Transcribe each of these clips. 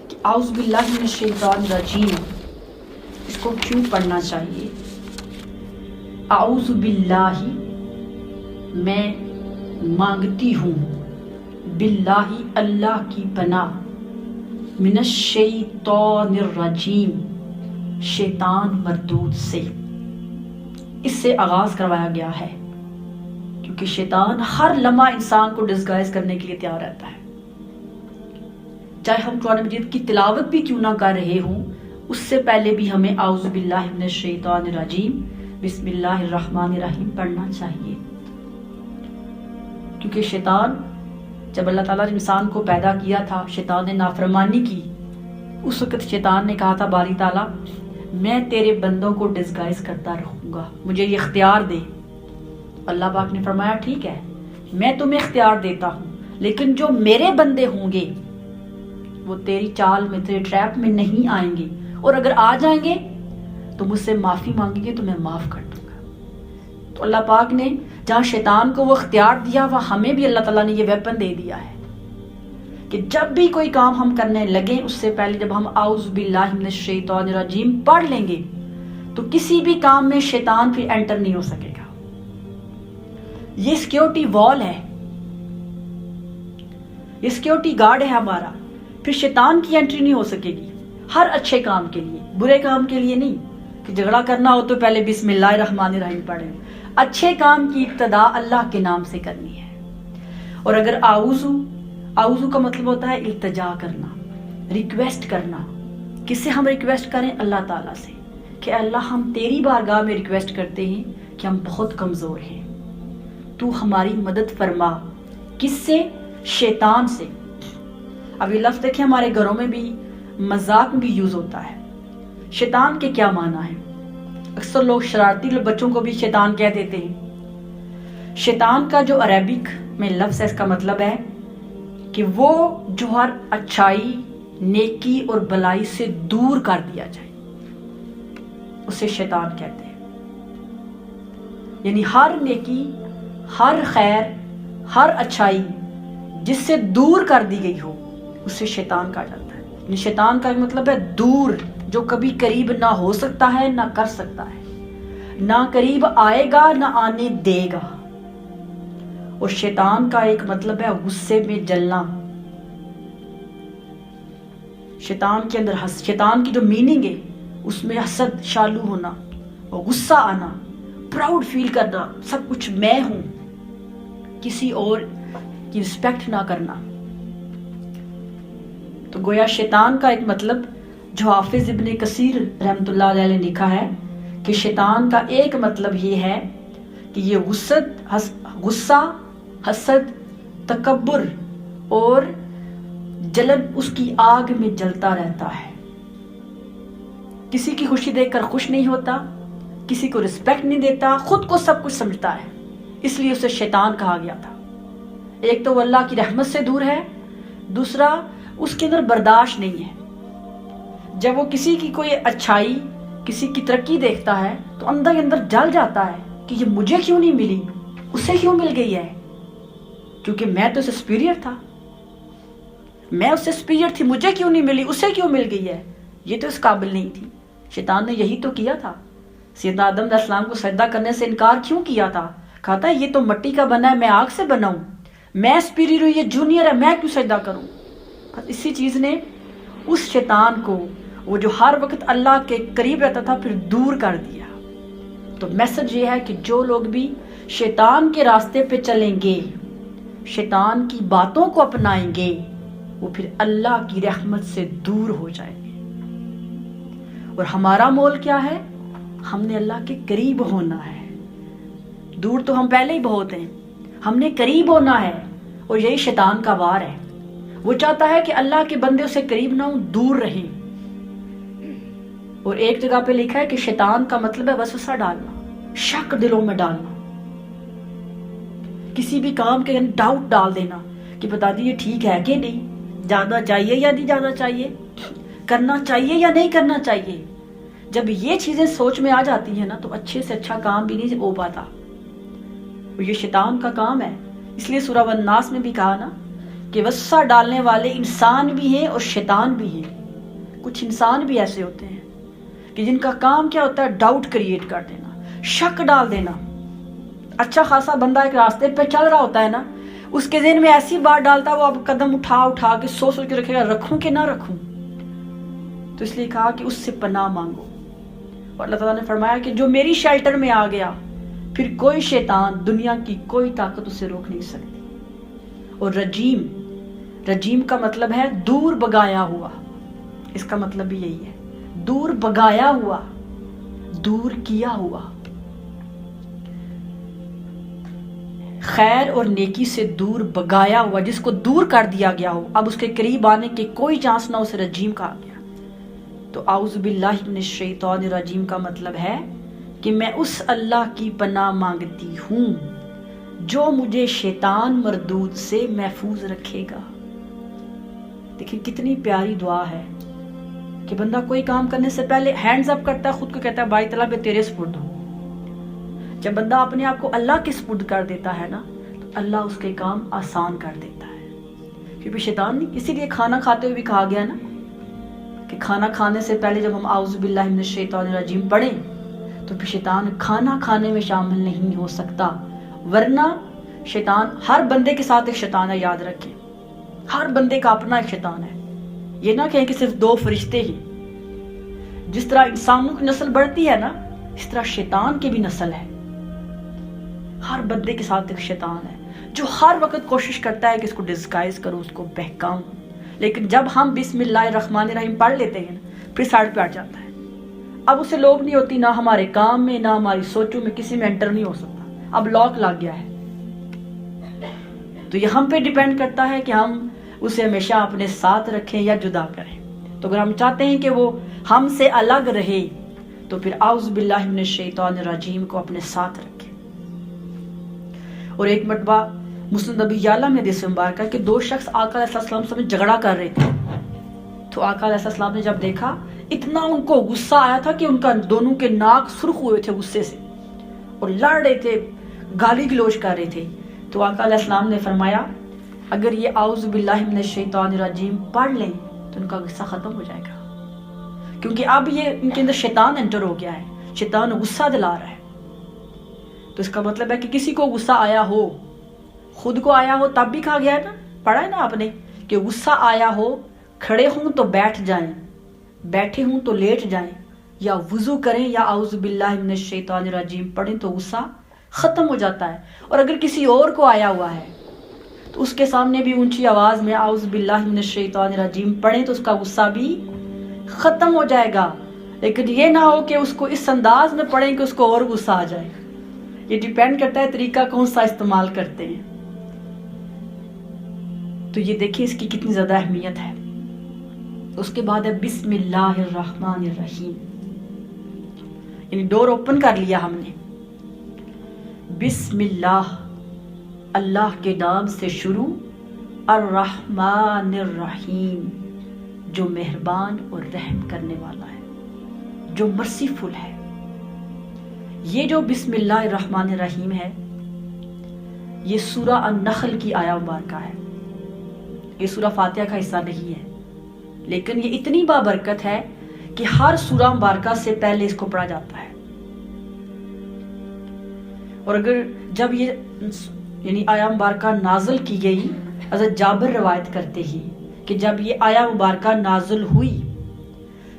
کہ اعوذ باللہ من الشیطان الرجیم اس کو کیوں پڑھنا چاہیے. اعوذ باللہ میں مانگتی ہوں، باللہ اللہ کی پناہ، من الشیطان الرجیم شیطان مردود سے. اس سے آغاز کروایا گیا ہے کیونکہ شیطان ہر لمحہ انسان کو ڈسگائز کرنے کے لیے تیار رہتا ہے. چاہے ہم قرآن مجید کی تلاوت بھی کیوں نہ کر رہے ہوں، اس سے پہلے بھی ہمیں اعوذ باللہ من الشیطان الرجیم بسم اللہ الرحمن الرحیم پڑھنا چاہیے. کیونکہ شیطان جب اللہ تعالیٰ نے انسان کو پیدا کیا تھا، شیطان نے نافرمانی کی. اس وقت شیطان نے کہا تھا باری تعالیٰ میں تیرے بندوں کو ڈسگائز کرتا رہوں گا، مجھے یہ اختیار دے. اللہ پاک نے فرمایا ٹھیک ہے میں تمہیں اختیار دیتا ہوں، لیکن جو میرے بندے ہوں گے وہ تیری چال میں، تیرے ٹریپ میں نہیں آئیں گے، اور اگر آ جائیں گے تو مجھ سے معافی مانگیں گے تو میں معاف کر دوں گا. تو اللہ پاک نے جہاں شیطان کو وہ اختیار دیا، وہ ہمیں بھی اللہ تعالیٰ نے یہ ویپن دے دیا ہے کہ جب بھی کوئی کام ہم کرنے لگیں اس سے پہلے جب ہم اعوذ باللہ من الشیطان الرجیم پڑھ لیں گے تو کسی بھی کام میں شیطان پھر انٹر نہیں ہو سکے گا. یہ سیکیورٹی وال ہے، یہ سیکیورٹی گارڈ ہے ہمارا. پھر شیطان کی انٹری نہیں ہو سکے گی ہر اچھے کام کے لیے، برے کام کے لیے نہیں. کہ جھگڑا کرنا ہو تو پہلے بسم اللہ الرحمن الرحیم پڑھیں. اچھے کام کی ابتدا اللہ کے نام سے کرنی ہے. اور اگر اعوذ کا مطلب ہوتا ہے التجا کرنا، ریکویسٹ کرنا. کس سے ہم ریکویسٹ کریں؟ اللہ تعالیٰ سے، کہ اللہ ہم تیری بارگاہ میں ریکویسٹ کرتے ہیں کہ ہم بہت کمزور ہیں، تو ہماری مدد فرما. کس سے؟ شیطان سے. اب یہ لفظ دیکھیں ہمارے گھروں میں بھی مذاق میں بھی یوز ہوتا ہے. شیطان کے کیا معنی ہے؟ اکثر لوگ شرارتی بچوں کو بھی شیطان کہہ دیتے ہیں. شیطان کا جو عربک میں لفظ ہے اس کا مطلب ہے کہ وہ جو ہر اچھائی، نیکی اور بلائی سے دور کر دیا جائے، اسے شیطان کہتے ہیں. یعنی ہر نیکی، ہر خیر، ہر اچھائی جس سے دور کر دی گئی ہو اسے شیطان کہا جاتا ہے. یعنی شیطان کا مطلب ہے دور، جو کبھی قریب نہ ہو سکتا ہے نہ کر سکتا ہے، نہ قریب آئے گا نہ آنے دے گا. اور شیطان کا ایک مطلب ہے غصے میں جلنا. شیطان کے اندر شیطان کی جو میننگ ہے اس میں حسد شالو ہونا، اور غصہ آنا، پراؤڈ فیل کرنا، سب کچھ میں ہوں، کسی اور کی رسپیکٹ نہ کرنا. تو گویا شیطان کا ایک مطلب جو حافظ ابن کثیر رحمۃ اللہ علیہ نے لکھا ہے کہ شیطان کا ایک مطلب یہ ہے کہ یہ غصہ، حسد، تکبر اور جلن اس کی آگ میں جلتا رہتا ہے. کسی کی خوشی دیکھ کر خوش نہیں ہوتا، کسی کو رسپیکٹ نہیں دیتا، خود کو سب کچھ سمجھتا ہے، اس لیے اسے شیطان کہا گیا تھا. ایک تو وہ اللہ کی رحمت سے دور ہے، دوسرا اس کے اندر برداشت نہیں ہے. جب وہ کسی کی کوئی اچھائی، کسی کی ترقی دیکھتا ہے تو اندر ہی اندر جل جاتا ہے کہ یہ مجھے کیوں نہیں ملی، اسے کیوں مل گئی ہے، کیونکہ میں تو اسے سپیریئر تھا، میں اس سے سپیریئر تھی، مجھے کیوں نہیں ملی، اسے کیوں مل گئی ہے، یہ تو اس قابل نہیں تھی. شیطان نے یہی تو کیا تھا. سیدنا آدم علیہ السلام کو سجدہ کرنے سے انکار کیوں کیا تھا؟ کہا تھا یہ تو مٹی کا بنا ہے، میں آگ سے بنا ہوں، میں سپیریئر ہوں، یہ جونیئر ہے، میں کیوں سجدہ کروں. اسی چیز نے اس شیطان کو، وہ جو ہر وقت اللہ کے قریب رہتا تھا، پھر دور کر دیا. تو میسج یہ ہے کہ جو لوگ بھی شیطان کے راستے پہ چلیں گے، شیطان کی باتوں کو اپنائیں گے، وہ پھر اللہ کی رحمت سے دور ہو جائیں گے. اور ہمارا مول کیا ہے؟ ہم نے اللہ کے قریب ہونا ہے. دور تو ہم پہلے ہی بہت ہیں، ہم نے قریب ہونا ہے. اور یہی شیطان کا وار ہے. وہ چاہتا ہے کہ اللہ کے بندے اسے قریب نہ ہوں، دور رہیں. اور ایک جگہ پہ لکھا ہے کہ شیطان کا مطلب ہے وسوسہ ڈالنا، شک دلوں میں ڈالنا، کسی بھی کام کے ڈاؤٹ ڈال دینا کہ بتا دیجیے ٹھیک ہے کہ نہیں، جانا چاہیے یا نہیں جانا چاہیے، کرنا چاہیے یا نہیں کرنا چاہیے. جب یہ چیزیں سوچ میں آ جاتی ہیں نا تو اچھے سے اچھا کام بھی نہیں ہو پاتا. اور یہ شیطان کا کام ہے. اس لیے سورہ الناس میں بھی کہا نا کہ وسوسہ ڈالنے والے انسان بھی ہیں اور شیطان بھی ہیں. کچھ انسان بھی ایسے ہوتے ہیں کہ جن کا کام کیا ہوتا ہے؟ ڈاؤٹ کریٹ کر دینا، شک ڈال دینا. اچھا خاصا بندہ ایک راستے پہ چل رہا ہوتا ہے نا، اس کے ذہن میں ایسی بات ڈالتا ہے، وہ اب قدم اٹھا کے سوچ کے رکھے گا رکھوں کہ نہ رکھوں. تو اس لیے کہا کہ اس سے پناہ مانگو. اور اللہ تعالیٰ نے فرمایا کہ جو میری شیلٹر میں آ گیا پھر کوئی شیطان، دنیا کی کوئی طاقت اسے روک نہیں سکتی. اور رجیم کا مطلب ہے دور بگایا ہوا. اس کا مطلب بھی یہی ہے، دور بگایا ہوا، دور کیا ہوا. خیر اور نیکی سے دور بگایا ہوا، جس کو دور کر دیا گیا ہو، اب اس کے قریب آنے کے کوئی چانس نہ، اسے رجیم کہا گیا. تو اعوذ باللہ من الشیطان الرجیم کا مطلب ہے کہ میں اس اللہ کی پناہ مانگتی ہوں جو مجھے شیطان مردود سے محفوظ رکھے گا. دیکھیں کتنی پیاری دعا ہے کہ بندہ کوئی کام کرنے سے پہلے ہینڈز اپ کرتا ہے، خود کو کہتا ہے بھائی تعالیٰ میں تیرے سپرد ہوں. جب بندہ اپنے آپ کو اللہ کے سپرد کر دیتا ہے نا، تو اللہ اس کے کام آسان کر دیتا ہے. کیونکہ شیطان نہیں، اسی لیے کھانا کھاتے ہوئے بھی کہا گیا نا کہ کھانا کھانے سے پہلے جب ہم اعوذ باللہ من الشیطان الرجیم پڑھیں تو پھر شیطان کھانا کھانے میں شامل نہیں ہو سکتا. ورنہ شیطان ہر بندے کے ساتھ ایک شیطان ہے، یاد رکھیں، ہر بندے کا اپنا ایک شیطان ہے. یہ نہ کہیں کہ صرف 2 فرشتے ہی. جس طرح انسانوں کی نسل بڑھتی ہے نا، اس طرح شیطان کی بھی نسل ہے. ہر بندے کے ساتھ ایک شیطان ہے جو ہر وقت کوشش کرتا ہے کہ اس کو ڈسگائز کروں، اس کو بہکاؤں. لیکن جب ہم بسم اللہ الرحمن الرحیم پڑھ لیتے ہیں پھر سائڈ پہ ہٹ جاتا ہے. اب اسے لوگ نہیں ہوتی، نہ ہمارے کام میں، نہ ہماری سوچوں میں، کسی میں انٹر نہیں ہو سکتا. اب لاک لگ گیا ہے. تو یہ ہم پہ ڈیپینڈ کرتا ہے کہ ہم اسے ہمیشہ اپنے ساتھ رکھیں یا جدا کریں. تو اگر ہم چاہتے ہیں کہ وہ ہم سے الگ رہے تو پھر اعوذ باللہ من الشیطان الرجیم کو اپنے ساتھ رکھیں. اور ایک مرتبہ مسند ابی یعلا میں حدیث مبارکہ کہ 2 شخص آقا علیہ السلام سے جھگڑا کر رہے تھے. تو آقا علیہ السلام نے جب دیکھا، اتنا ان کو غصہ آیا تھا کہ ان کا دونوں کے ناک سرخ ہوئے تھے غصے سے اور لڑ رہے تھے، گالی گلوچ کر رہے تھے. تو آقا علیہ السلام نے فرمایا اگر یہ اعوذ باللہ من الشیطان الرجیم پڑھ لیں تو ان کا غصہ ختم ہو جائے گا. کیونکہ اب یہ ان کے اندر شیطان انٹر ہو گیا ہے، شیطان غصہ دلا رہا ہے. تو اس کا مطلب ہے کہ کسی کو غصہ آیا ہو، خود کو آیا ہو، تب بھی کہا گیا ہے نا، پڑھا ہے نا آپ نے کہ غصہ آیا ہو، کھڑے ہوں تو بیٹھ جائیں، بیٹھے ہوں تو لیٹ جائیں، یا وضو کریں یا اعوذ باللہ من الشیطان الرجیم پڑھیں تو غصہ ختم ہو جاتا ہے. اور اگر کسی اور کو آیا ہوا ہے تو اس کے سامنے بھی اونچی آواز میں اعوذ باللہ من الشیطان الرجیم پڑھیں تو اس کا غصہ بھی ختم ہو جائے گا. لیکن یہ نہ ہو کہ اس کو اس انداز میں پڑھیں کہ اس کو اور غصہ آ جائے. یہ ڈیپینڈ کرتا ہے طریقہ کون سا استعمال کرتے ہیں. تو یہ دیکھیں اس کی کتنی زیادہ اہمیت ہے. اس کے بعد ہے بسم اللہ الرحمن الرحیم، یعنی ڈور اوپن کر لیا ہم نے. بسم اللہ، اللہ کے نام سے شروع، الرحمن الرحیم، جو مہربان اور رحم کرنے والا ہے، جو مرسیفل ہے. یہ جو بسم اللہ الرحمن الرحیم ہے یہ سورہ النحل کی آیہ مبارکہ ہے. یہ سورہ فاتحہ کا حصہ نہیں ہے، لیکن یہ اتنی بابرکت ہے کہ ہر سورہ مبارکہ سے پہلے اس کو پڑھا جاتا ہے. اور اگر جب یہ یعنی آیہ مبارکہ نازل کی گئی، حضرت جابر روایت کرتے ہی کہ جب یہ آیہ مبارکہ نازل ہوئی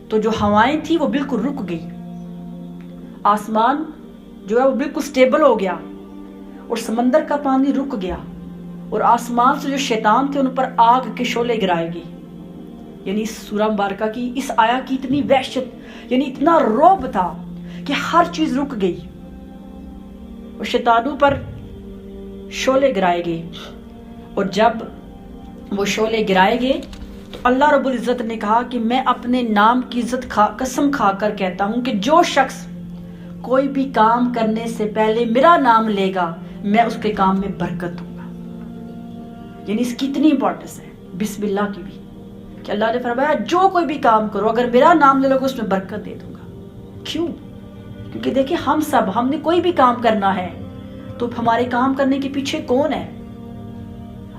تو جو ہوائیں تھی وہ بالکل رک گئی، آسمان جو ہے وہ بالکل سٹیبل ہو گیا اور سمندر کا پانی رک گیا اور آسمان سے جو شیطان تھے ان پر آگ کے شعلے گرائے گئے. یعنی اس سورہ مبارکہ کی اس آیہ کی اتنی وحشت، یعنی اتنا رعب تھا کہ ہر چیز رک گئی اور شیطانوں پر شعلے گرائے گئے. اور جب وہ شعلے گرائے گئے تو اللہ رب العزت نے کہا کہ میں اپنے نام کی قسم کھا کر کہتا ہوں کہ جو شخص کوئی بھی کام کرنے سے پہلے میرا نام لے گا میں اس کے کام میں برکت دوں گا. یعنی اس کی اتنی امپورٹنس ہے بسم اللہ کی بھی کہ اللہ نے فرمایا جو کوئی بھی کام کرو اگر میرا نام لے لو گے اس میں برکت دے دوں گا. کیوں؟ کیونکہ دیکھیں ہم نے کوئی بھی کام کرنا ہے تو ہمارے کام کرنے کے پیچھے کون ہے؟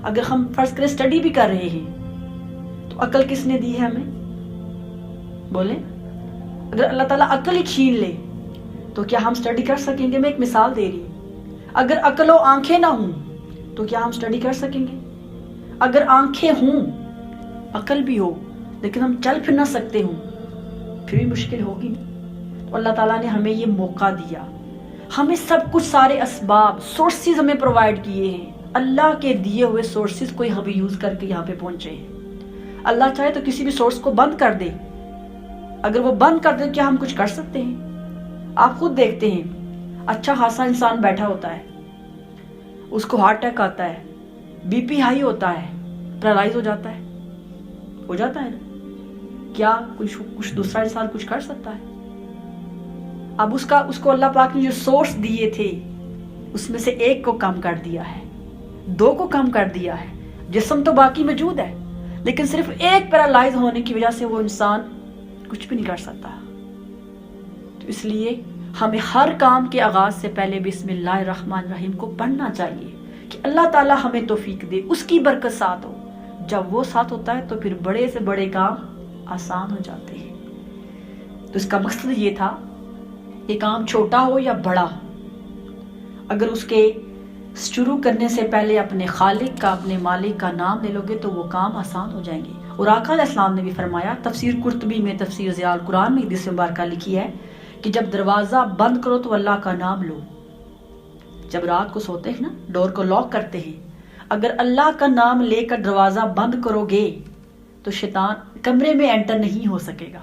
اگر ہم فرض کریں اسٹڈی بھی کر رہے ہیں تو عقل کس نے دی ہے ہمیں؟ بولیں، اگر اللہ تعالیٰ عقل ہی چھین لے تو کیا ہم اسٹڈی کر سکیں گے؟ میں ایک مثال دے رہی ہوں، اگر عقل و آنکھیں نہ ہوں تو کیا ہم اسٹڈی کر سکیں گے؟ اگر آنکھیں ہوں، عقل بھی ہو، لیکن ہم چل پھر نہ سکتے ہوں، پھر بھی مشکل ہوگی۔ تو اللہ تعالیٰ نے ہمیں یہ موقع دیا، ہمیں سب کچھ، سارے اسباب، سورسز ہمیں پرووائڈ کیے ہیں، اللہ کے دیے ہوئے سورسز کو ہم یوز کر کے یہاں پہ پہنچے ہیں۔ اللہ چاہے تو کسی بھی سورس کو بند کر دے، اگر وہ بند کر دے کیا ہم کچھ کر سکتے ہیں؟ آپ خود دیکھتے ہیں، اچھا خاصا انسان بیٹھا ہوتا ہے، اس کو ہارٹ اٹیک آتا ہے، بی پی ہائی ہوتا ہے، پیرالائز ہو جاتا ہے نا، کیا کچھ دوسرا انسان کچھ کر سکتا ہے؟ اب اس کو اللہ پاک نے جو سورس دیے تھے اس میں سے ایک کو کم کر دیا ہے، دو کو کم کر دیا ہے، جسم تو باقی موجود ہے، لیکن صرف ایک پیرالائز ہونے کی وجہ سے وہ انسان کچھ بھی نہیں کر سکتا۔ تو اس لیے ہمیں ہر کام کے آغاز سے پہلے بسم اللہ الرحمن الرحیم کو پڑھنا چاہیے کہ اللہ تعالیٰ ہمیں توفیق دے، اس کی برکت ساتھ ہو۔ جب وہ ساتھ ہوتا ہے تو پھر بڑے سے بڑے کام آسان ہو جاتے ہیں۔ تو اس کا مقصد یہ تھا کہ کام چھوٹا ہو یا بڑا، اگر اس کے شروع کرنے سے پہلے اپنے خالق کا، اپنے مالک کا نام لے لو گے تو وہ کام آسان ہو جائیں گے۔ اور آقا علیہ السلام نے بھی فرمایا، تفسیر قرطبی میں، تفسیر ضیاء القرآن میں حدیث مبارکہ لکھی ہے کہ جب دروازہ بند کرو تو اللہ کا نام لو۔ جب رات کو سوتے ہیں نا، ڈور کو لاک کرتے ہیں، اگر اللہ کا نام لے کر دروازہ بند کرو گے تو شیطان کمرے میں انٹر نہیں ہو سکے گا۔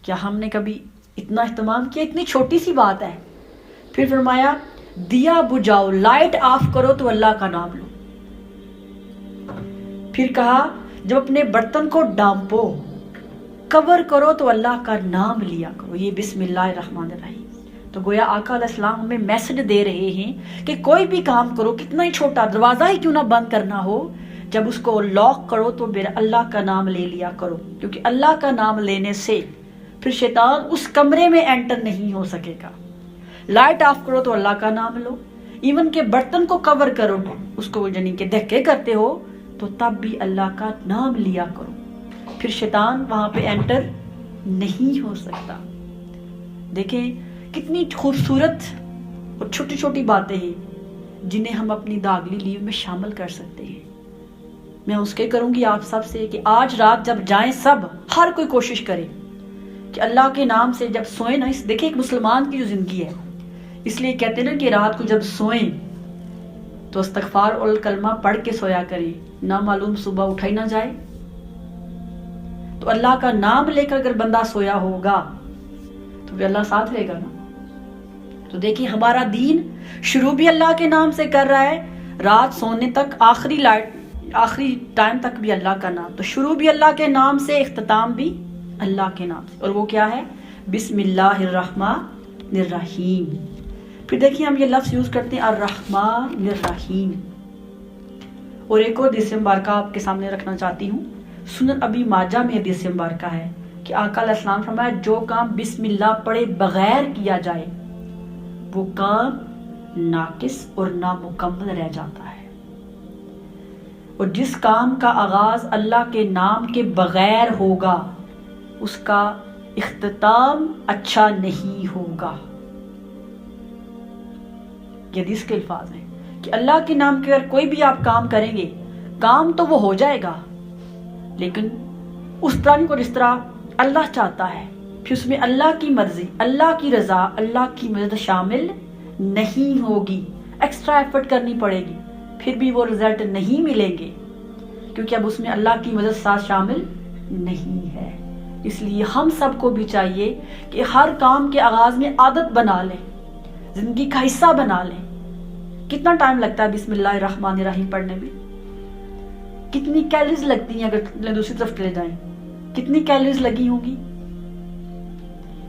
کیا ہم نے کبھی اتنا اہتمام کیا؟ اتنی چھوٹی سی بات ہے۔ پھر فرمایا دیا بجھاؤ، لائٹ آف کرو تو اللہ کا نام لو۔ پھر کہا جب اپنے برتن کو ڈانپو، کور کرو تو اللہ کا نام لیا کرو، یہ بسم اللہ الرحمن الرحیم۔ تو گویا آقا علیہ السلام ہمیں میسج دے رہے ہیں کہ کوئی بھی کام کرو، کتنا ہی چھوٹا، دروازہ ہی کیوں نہ بند کرنا ہو، جب اس کو لاک کرو تو پھر اللہ کا نام لے لیا کرو، کیونکہ اللہ کا نام لینے سے پھر شیطان اس کمرے میں انٹر نہیں ہو سکے گا۔ لائٹ آف کرو تو اللہ کا نام لو، ایون کہ برتن کو کور کرو، اس کو یعنی کہ دھکے کرتے ہو تو تب بھی اللہ کا نام لیا کرو، پھر شیطان وہاں پہ انٹر نہیں ہو سکتا۔ دیکھیں کتنی خوبصورت اور چھوٹی چھوٹی باتیں ہیں جنہیں ہم اپنی داخلی لیو میں شامل کر سکتے ہیں۔ میں اس کے کروں گی آپ سب سے کہ آج رات جب جائیں، سب ہر کوئی کوشش کرے کہ اللہ کے نام سے جب سوئیں نا، دیکھیں ایک مسلمان کی جو زندگی ہے، اس لیے کہتے ہیں نا کہ رات کو جب سوئیں تو استغفار اور کلمہ پڑھ کے سویا کریں، نہ معلوم صبح اٹھا ہی نہ جائے۔ تو اللہ کا نام لے کر اگر بندہ سویا ہوگا تو بھی اللہ ساتھ رہے گا نا۔ تو دیکھیں ہمارا دین شروع بھی اللہ کے نام سے کر رہا ہے، رات سونے تک، آخری ٹائم تک بھی اللہ کا نام، تو شروع بھی اللہ کے نام سے، اختتام بھی اللہ کے نام سے، اور وہ کیا ہے؟ بسم اللہ الرحمن الرحیم۔ پھر دیکھیے ہم یہ لفظ یوز کرتے ہیں الرحمن الرحیم۔ اور ایک اور حدیث مبارکہ آپ کے سامنے رکھنا چاہتی ہوں، سنن ابی ماجہ میں حدیث مبارکہ ہے کہ آقا علیہ السلام فرمایا جو کام بسم اللہ پڑھے بغیر کیا جائے وہ کام ناقص اور نامکمل رہ جاتا ہے، اور جس کام کا آغاز اللہ کے نام کے بغیر ہوگا اس کا اختتام اچھا نہیں ہوگا۔ یہ حدیث کے الفاظ ہیں کہ اللہ کے نام کے اگر کوئی بھی آپ کام کریں گے، کام تو وہ ہو جائے گا لیکن اس طرح کو جس طرح اللہ چاہتا ہے، پھر اس میں اللہ کی مرضی، اللہ کی رضا، اللہ کی مدد شامل نہیں ہوگی، ایکسٹرا ایفرٹ کرنی پڑے گی، پھر بھی وہ رزلٹ نہیں ملیں گے، کیونکہ اب اس میں اللہ کی مدد ساتھ شامل نہیں ہے۔ اس لیے ہم سب کو بھی چاہیے کہ ہر کام کے آغاز میں عادت بنا لیں، زندگی کا حصہ بنا لیں۔ کتنا ٹائم لگتا ہے بسم اللہ الرحمن الرحیم پڑھنے میں؟ کتنی کیلریز لگتی ہیں؟ اگر دوسری طرف چلے جائیں کتنی کیلریز لگی ہوں گی؟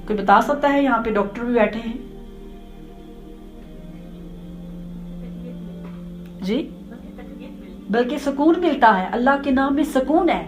کوئی بتا سکتا ہے؟ یہاں پہ ڈاکٹر بھی بیٹھے ہیں جی، بلکہ سکون ملتا ہے، اللہ کے نام میں سکون ہے۔